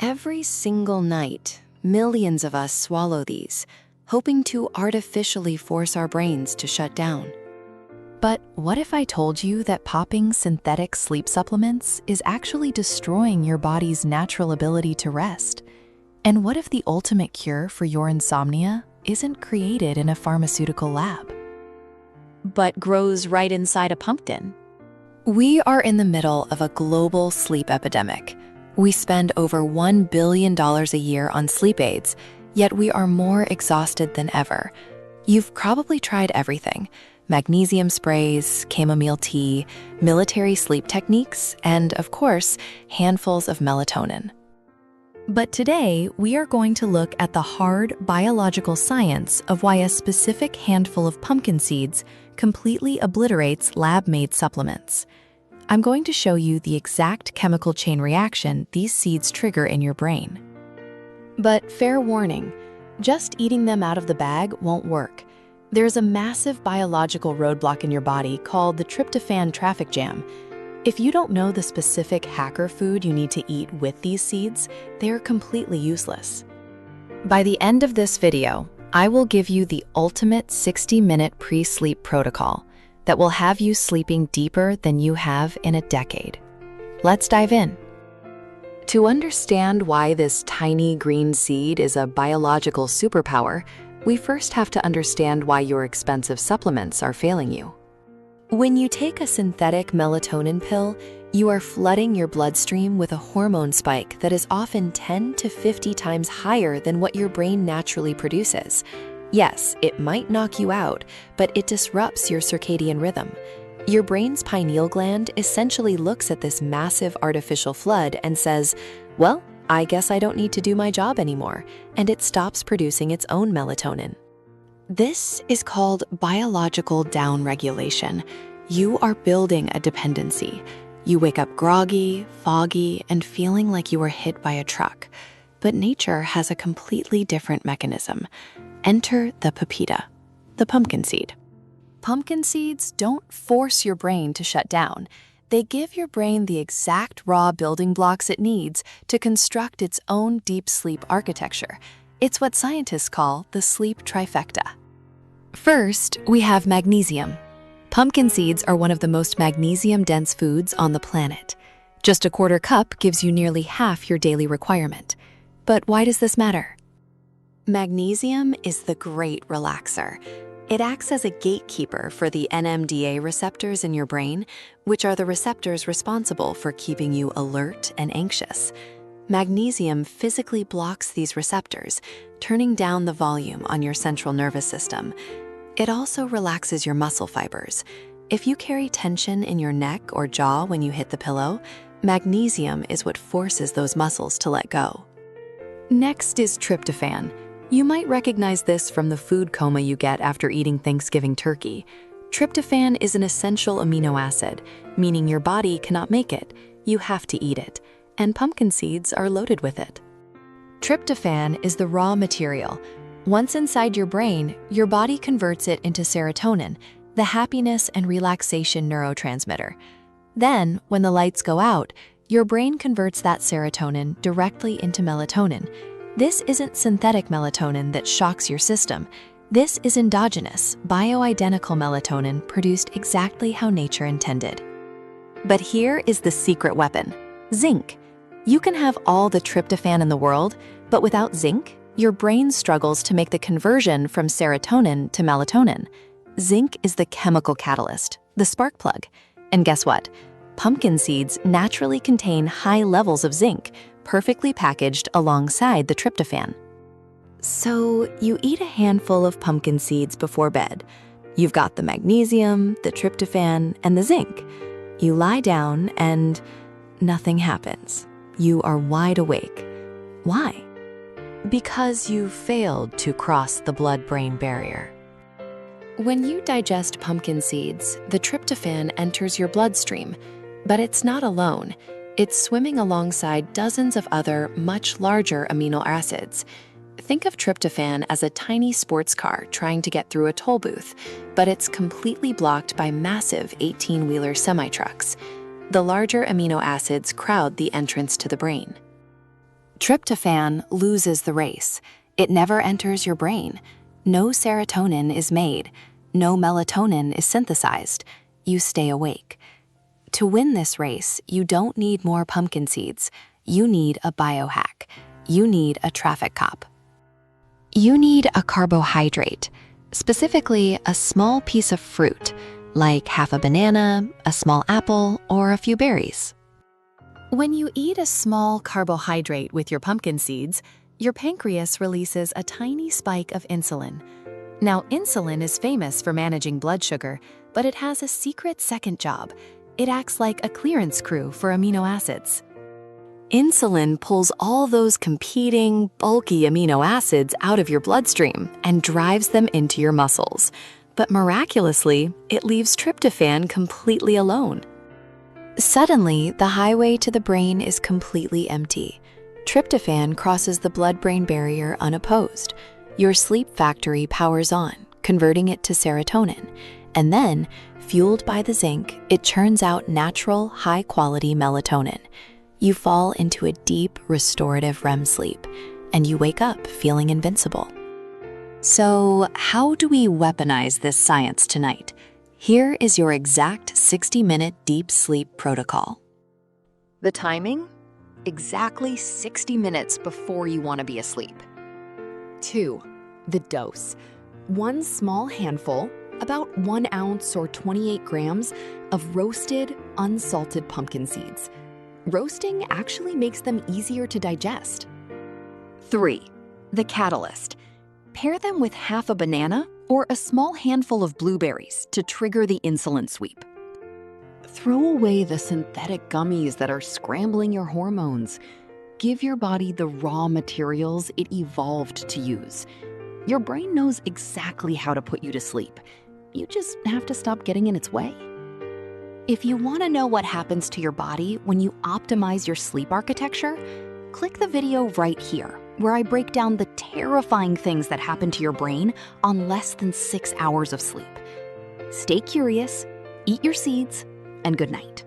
Every single night, millions of us swallow these, hoping to artificially force our brains to shut down. But what if I told you that popping synthetic sleep supplements is actually destroying your body's natural ability to rest? And what if the ultimate cure for your insomnia isn't created in a pharmaceutical lab, but grows right inside a pumpkin? We are in the middle of a global sleep epidemic. We spend over $1 billion a year on sleep aids, yet we are more exhausted than ever. You've probably tried everything: magnesium sprays, chamomile tea, military sleep techniques, and of course, handfuls of melatonin. But today, we are going to look at the hard biological science of why a specific handful of pumpkin seeds completely obliterates lab-made supplements. I'm going to show you the exact chemical chain reaction these seeds trigger in your brain. But fair warning, just eating them out of the bag won't work. There's a massive biological roadblock in your body called the tryptophan traffic jam. If you don't know the specific hacker food you need to eat with these seeds, they're completely useless. By the end of this video, I will give you the ultimate 60-minute pre-sleep protocol that will have you sleeping deeper than you have in a decade. Let's dive in. To understand why this tiny green seed is a biological superpower, we first have to understand why your expensive supplements are failing you. When you take a synthetic melatonin pill, you are flooding your bloodstream with a hormone spike that is often 10 to 50 times higher than what your brain naturally produces. Yes, it might knock you out, but it disrupts your circadian rhythm. Your brain's pineal gland essentially looks at this massive artificial flood and says, well, I guess I don't need to do my job anymore, and it stops producing its own melatonin. This is called biological downregulation. You are building a dependency. You wake up groggy, foggy, and feeling like you were hit by a truck. But nature has a completely different mechanism. Enter the pepita, the pumpkin seed. Pumpkin seeds don't force your brain to shut down. They give your brain the exact raw building blocks it needs to construct its own deep sleep architecture. It's what scientists call the sleep trifecta. First, we have magnesium. Pumpkin seeds are one of the most magnesium-dense foods on the planet. Just a quarter cup gives you nearly half your daily requirement. But why does this matter? Magnesium is the great relaxer. It acts as a gatekeeper for the NMDA receptors in your brain, which are the receptors responsible for keeping you alert and anxious. Magnesium physically blocks these receptors, turning down the volume on your central nervous system. It also relaxes your muscle fibers. If you carry tension in your neck or jaw when you hit the pillow, magnesium is what forces those muscles to let go. Next is tryptophan. You might recognize this from the food coma you get after eating Thanksgiving turkey. Tryptophan is an essential amino acid, meaning your body cannot make it. You have to eat it, and pumpkin seeds are loaded with it. Tryptophan is the raw material. Once inside your brain, your body converts it into serotonin, the happiness and relaxation neurotransmitter. Then, when the lights go out, your brain converts that serotonin directly into melatonin. This isn't synthetic melatonin that shocks your system. This is endogenous, bioidentical melatonin produced exactly how nature intended. But here is the secret weapon: zinc. You can have all the tryptophan in the world, but without zinc, your brain struggles to make the conversion from serotonin to melatonin. Zinc is the chemical catalyst, the spark plug. And guess what? Pumpkin seeds naturally contain high levels of zinc, perfectly packaged alongside the tryptophan. So you eat a handful of pumpkin seeds before bed. You've got the magnesium, the tryptophan, and the zinc. You lie down and nothing happens. You are wide awake. Why? Because you failed to cross the blood-brain barrier. When you digest pumpkin seeds, the tryptophan enters your bloodstream, but it's not alone. It's swimming alongside dozens of other, much larger amino acids. Think of tryptophan as a tiny sports car trying to get through a toll booth, but it's completely blocked by massive 18-wheeler semi-trucks. The larger amino acids crowd the entrance to the brain. Tryptophan loses the race. It never enters your brain. No serotonin is made. No melatonin is synthesized. You stay awake. To win this race, you don't need more pumpkin seeds. You need a biohack. You need a traffic cop. You need a carbohydrate, specifically a small piece of fruit, like half a banana, a small apple, or a few berries. When you eat a small carbohydrate with your pumpkin seeds, your pancreas releases a tiny spike of insulin. Now, insulin is famous for managing blood sugar, but it has a secret second job. It acts like a clearance crew for amino acids. Insulin pulls all those competing, bulky amino acids out of your bloodstream and drives them into your muscles. But miraculously, it leaves tryptophan completely alone. Suddenly, the highway to the brain is completely empty. Tryptophan crosses the blood-brain barrier unopposed. Your sleep factory powers on, converting it to serotonin. And then, fueled by the zinc, it churns out natural, high-quality melatonin. You fall into a deep, restorative REM sleep, and you wake up feeling invincible. So, how do we weaponize this science tonight? Here is your exact 60-minute deep sleep protocol. The timing? Exactly 60 minutes before you want to be asleep. 2. The dose. One small handful, about 1 ounce or 28 grams, of roasted, unsalted pumpkin seeds. Roasting actually makes them easier to digest. 3. The catalyst. Pair them with half a banana or a small handful of blueberries to trigger the insulin sweep. Throw away the synthetic gummies that are scrambling your hormones. Give your body the raw materials it evolved to use. Your brain knows exactly how to put you to sleep. You just have to stop getting in its way. If you want to know what happens to your body when you optimize your sleep architecture, click the video right here, where I break down the terrifying things that happen to your brain on less than 6 hours of sleep. Stay curious, eat your seeds, and good night.